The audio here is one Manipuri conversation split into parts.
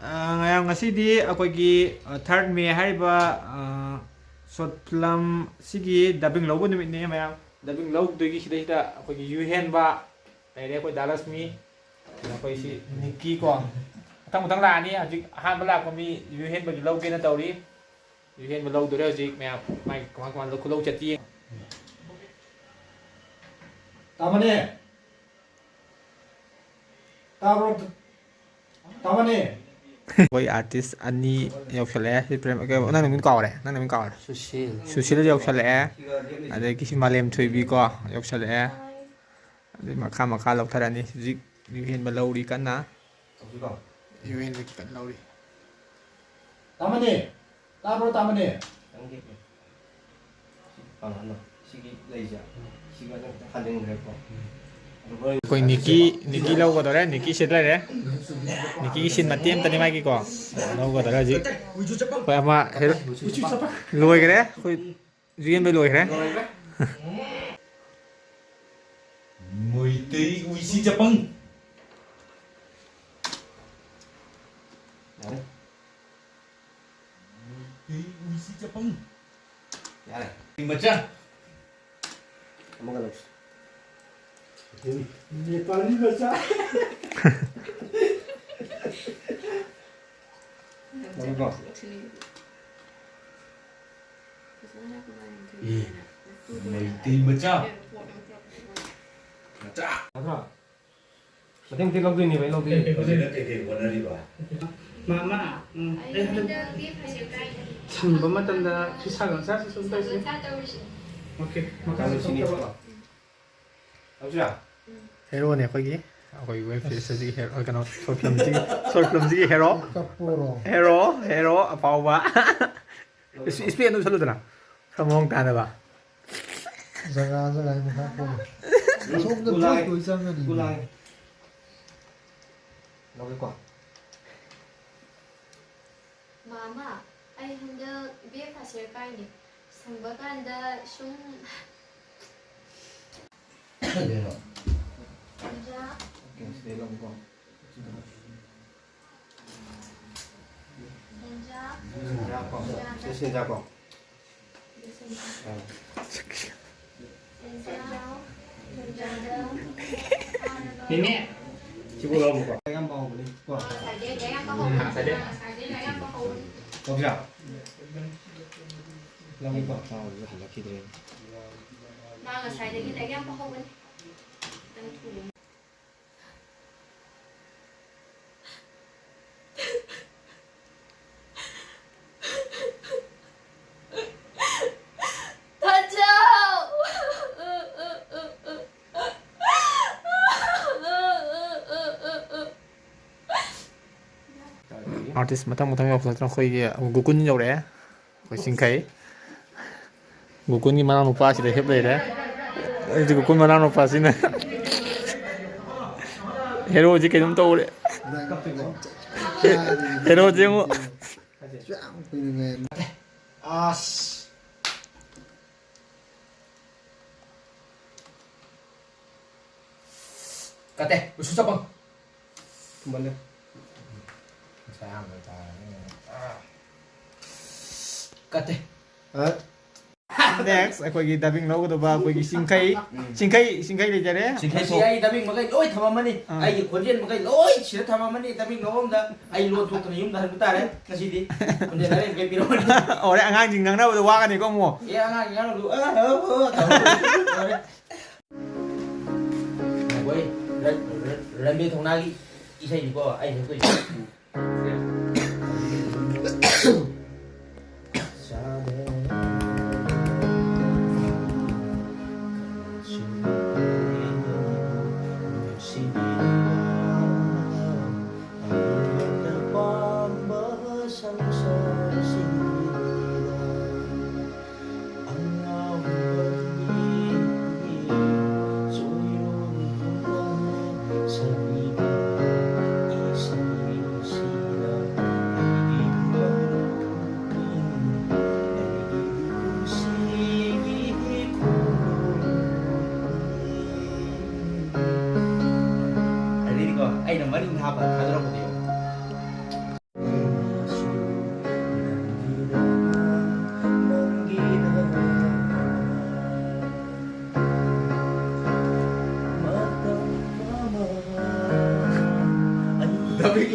ꯉꯥꯌꯥꯝ ꯉꯁꯤꯗꯤ ꯑꯩꯈꯣꯏꯒꯤ 3 ꯃꯦ ꯍꯥꯏꯔꯤꯕ ꯁꯣꯔꯠ ꯐꯤꯂꯝ ꯁꯤꯒꯤ ꯗꯕꯤꯡ ꯂꯧꯕ ꯅꯨꯃꯤꯠꯅꯦ ꯃꯌꯥꯝ ꯗꯕꯤꯡ ꯂꯧꯗꯣꯏꯒꯤ ꯁꯤꯗꯩꯁꯤꯗ ꯑꯩꯈꯣꯏꯒꯤ ꯌꯨ ꯍꯦꯟꯕ ꯂꯩꯔꯦ ꯑꯩꯈꯣꯏ ꯗꯥꯂꯛꯁꯃꯤ ꯑꯩꯈꯣꯏꯁꯤ ꯅꯤꯛꯀꯤ ꯀꯣ ꯃꯊꯪ ꯂꯥꯛꯑꯅꯤ ꯍꯧꯖꯤꯛ ꯑꯍꯥꯟꯕ ꯂꯥꯛꯄ ꯃꯤ ꯌꯨ ꯍꯦꯟꯕꯒꯤ ꯂꯧꯒꯦꯅ ꯇꯧꯔꯤ ꯌꯨ ꯍꯦꯟꯕ ꯂꯧꯗꯣꯔꯦ ꯍꯧꯖꯤꯛ ꯃꯌꯥꯝ ꯃꯥꯏ ꯀꯃꯥꯏ ꯀꯃꯥꯏꯅ ꯈꯨꯂꯧ ꯆꯠꯇꯤ तामने ताबरो तामने ꯑꯩꯈꯣꯏ ꯑꯥꯔꯇꯤꯁ ꯑꯅꯤ ꯌꯧꯁꯜꯂꯛꯑꯦ ꯁꯤ ꯄ꯭ꯔꯦꯝ ꯅꯪ ꯅꯃꯤꯡ ꯀꯥꯎꯔꯦ ꯁꯨꯁꯤꯜ ꯌꯧꯁꯜꯂꯛꯑꯦ ꯑꯗꯒꯤ ꯁꯤ ꯃꯥꯂꯦꯝ ꯊꯣꯏꯕꯤ ꯀꯣ ꯌꯧꯁꯜꯂꯛꯑꯦ ꯑꯗꯩ ꯃꯈꯥ ꯂꯧꯊꯔꯅꯤ ꯍꯧꯖꯤꯛ ꯌꯨ ꯍꯦꯟꯕ ꯂꯧꯔꯤ ꯀꯟꯅ ꯌꯨ ꯍꯦꯟꯕ ꯀꯟꯅ ꯂꯧꯔꯤ तामने ताबरो तामने ꯑꯩꯈꯣꯏ ꯅꯤꯛꯀꯤ ꯂꯧꯒꯗꯧꯔꯦ ꯅꯤꯛꯀꯤ ꯁꯤꯠ ꯂꯩꯔꯦ ꯅꯤꯛꯀꯤꯒꯤ ꯁꯤꯟ ꯃꯇꯦꯛ ꯑꯃꯇꯅꯤ ꯃꯥꯒꯤꯀꯣ ꯂꯧꯒꯗꯧꯔꯦ ꯍꯧꯖꯤꯛ ꯑꯩꯈꯣꯏ ꯑꯃ ꯂꯣꯏꯈ꯭ꯔꯦ ꯑꯩꯈꯣꯏ ꯌꯨ ꯍꯦꯟꯕ ꯂꯣꯏꯈ꯭ꯔꯦ मोइतेई उइसी चपंग यारे मोइतेई उइसी चपंग यारे मचा अमगा लक्ष नेपाली भाषा नमगा मोइतेई मचा 자. 어떻게 लौदोनि भाई लौदोनि होजेना के वनारि बा मामा संबा मतंदा फिसागन सा संताइसे ओके मकासे संताबा औजा हेरोने ꯑꯩꯈꯣꯏꯒꯤ ꯋꯦꯕ ꯁꯤरीꯁꯒꯤ ꯍꯦꯔꯣ ꯀꯩꯅꯣ ꯁꯣꯔꯠ ꯐꯤꯂꯝꯁꯤꯒꯤ ꯍꯦꯔꯣ ꯑꯐꯥꯎꯕ ꯏꯁꯄꯦꯟ ꯑꯗꯨꯝ ꯆꯠꯂꯨꯗꯅ ꯈꯔ ꯃꯑꯣꯡ ꯇꯥꯅꯕ जगह मखा मामा आई हंदक बे फासिर काइनि संबा कांदा सुम देनो जा केस दे लो को जा को ini coba lo buka yang mau beli wah saya kok bisa lo buka mau buka lagi deh mang sai để cái em bao bên artist ꯃꯊꯪ ꯌꯧꯁꯤꯜꯂꯛꯇꯅ ꯑꯩꯈꯣꯏꯒꯤ ꯒꯣꯀꯨꯟ ꯌꯧꯔꯛꯑꯦ ꯑꯩꯈꯣꯏ ꯆꯤꯡꯈꯩ ꯒꯣꯀꯨꯟꯒꯤ ꯃꯅꯥꯎꯅꯨꯄꯥꯁꯤꯗ ꯍꯦꯞ ꯂꯩꯔꯦ ꯑꯩꯁꯤ ꯒꯣꯀꯨꯟ ꯃꯅꯥꯎꯅꯨꯄꯥꯁꯤꯅ ꯍꯦꯔꯣꯁꯤ ꯀꯩꯅꯣꯝ ꯇꯧꯔꯦ ꯍꯦꯔꯣꯁꯤ ꯑꯃꯨꯛ kate usu cabang kembali sayang kate next ꯑꯩꯈꯣꯏꯒꯤ ꯗꯕꯤꯡ ꯂꯧꯒꯗꯕ ꯑꯩꯈꯣꯏꯒꯤ ꯆꯤꯡꯈꯩ ꯂꯩꯖꯔꯦ ꯁꯤ ꯑꯩ ꯗꯕꯤꯡ ꯃꯈꯩ ꯂꯣꯏ ꯊꯝꯃꯝꯃꯅꯤ ꯑꯩꯒꯤ ꯈꯣꯟꯖꯦꯜ ꯃꯈꯩ ꯂꯣꯏ ꯁꯤꯗ ꯊꯝꯃꯝꯃꯅꯤ ꯗꯕꯤꯡ ꯂꯧꯐꯝꯗ ꯑꯩ ꯂꯣꯟ ꯊꯣꯛꯇꯅ ꯌꯨꯝꯗ ꯍꯟꯕ ꯇꯥꯔꯦ ꯉꯁꯤꯗꯤ ꯈꯣꯟꯖꯦꯜ ꯑꯔꯦꯝ ꯀꯩ ꯄꯤꯔꯛꯑꯣꯅꯤ ꯑꯣꯔꯦ ꯑꯉꯥꯡꯁꯤꯡ ꯉꯥꯡꯅꯕꯗ ꯋꯥꯒꯅꯤꯀꯣ ꯑꯃꯨꯛ ꯑꯉꯥꯡ ꯉꯥꯡꯅꯕꯗꯨ ꯇꯧꯔꯦ ꯔꯟꯕꯤꯔ ꯊꯧꯅꯥꯒꯤ ꯏꯁꯩꯅꯤꯀꯣ ꯑꯩ ꯁꯛꯇꯣꯏꯁꯦ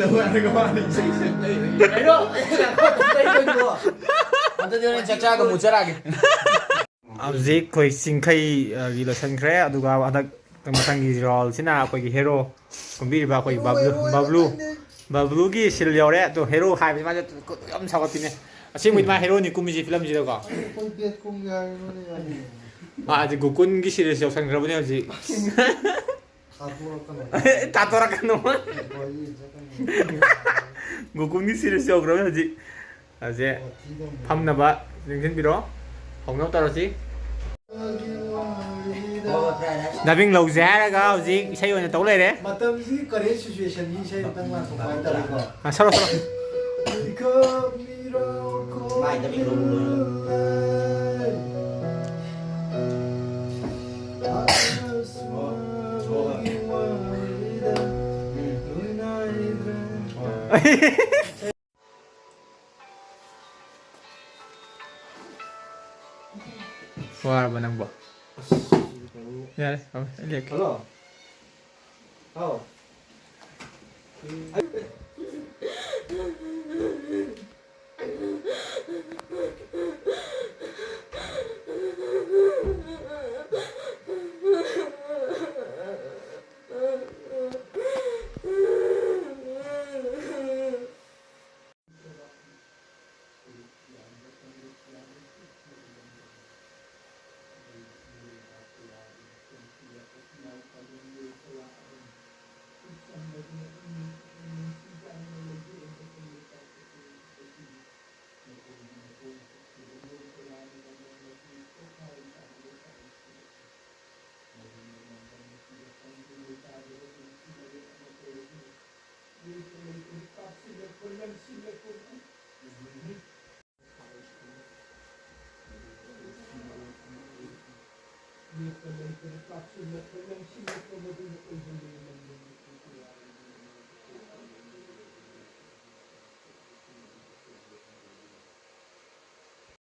Ayo, ꯑꯗꯨꯗꯤ ꯆꯥꯛꯆꯥꯒ ꯃꯨꯠꯆꯔꯛꯑꯒꯦ ꯍꯧꯖꯤꯛ ꯑꯩꯈꯣꯏ ꯆꯤꯡꯈꯩꯒꯤ ꯂꯣꯏꯁꯤꯟꯈ꯭ꯔꯦ ꯑꯗꯨꯒ ꯍꯟꯗꯛ ꯃꯊꯪꯒꯤ ꯔꯣꯜꯁꯤꯅ ꯑꯩꯈꯣꯏꯒꯤ ꯍꯦꯔꯣ ꯀꯨꯝꯕꯤꯔꯤꯕ ꯑꯩꯈꯣꯏꯒꯤ ꯕꯕ꯭ꯂꯨꯒꯤ ꯁꯤꯜ ꯌꯧꯔꯦ ꯑꯗꯣ ꯍꯦꯔꯣ ꯍꯥꯏꯕꯁꯤ ꯃꯥꯁꯦ ꯌꯥꯝ ꯁꯥꯎꯒꯠꯇꯤꯅꯦ ꯑꯁꯦꯡꯕꯗꯤ ꯃꯥ ꯍꯦꯔꯣꯅꯤ ꯀꯨꯝꯃꯤꯁꯤ ꯐꯤꯂꯝꯁꯤꯗꯀꯣ ꯑꯩꯈꯣꯏ ꯕꯦꯠ ꯀꯨꯝꯒꯦ ꯍꯥꯏꯕꯅꯦ ꯃꯥ ꯍꯧꯖꯤꯛ ꯒꯣꯀꯨꯟꯒꯤ ꯁꯤꯔꯤꯁ ꯌꯧꯁꯟꯈ꯭ꯔꯕꯅꯦ ꯍꯧꯖꯤꯛ ꯊꯥꯗꯣꯔꯛꯀꯅꯣ ꯇꯥꯇꯣꯔꯛꯀꯅꯣ ꯋꯥꯔꯤ ꯆꯠꯀꯅꯤ ꯒꯣꯀꯨꯟꯒꯤ ꯁꯤꯔꯤꯁ ꯌꯧꯈ꯭ꯔꯕꯅꯦ ꯍꯧꯖꯤꯛ ꯍꯧꯖꯤꯛ ꯐꯝꯅꯕ ꯌꯦꯡꯁꯤꯟꯕꯤꯔꯣ ꯍꯧꯅꯕ ꯇꯧꯔꯁꯤ ꯗꯕꯤꯡ ꯂꯧꯁꯦ ꯍꯥꯏꯔꯒ ꯍꯧꯖꯤꯛ ꯏꯁꯩ ꯑꯣꯏꯅ ꯇꯧ ꯂꯩꯔꯦ ꯃꯇꯝꯁꯤꯒꯤ ꯀꯔꯦꯟ ꯁꯤꯆꯨꯋꯦꯁꯟꯒꯤ ꯏꯁꯩ ꯑꯃꯇꯪ ꯂꯥꯛꯊꯣꯛꯄ ꯍꯥꯏꯇꯥꯔꯦꯀꯣ ꯁꯔꯣ ꯁꯔꯣ ꯃꯥꯏ ꯗꯕꯤꯡ ꯂꯧꯔꯨ ꯋꯥꯔꯕ ꯅꯪꯕꯣ ꯌꯥꯔꯦ ꯑꯩ ꯂꯦꯛꯀꯦ ꯍꯜꯂꯣ ꯑꯥꯎ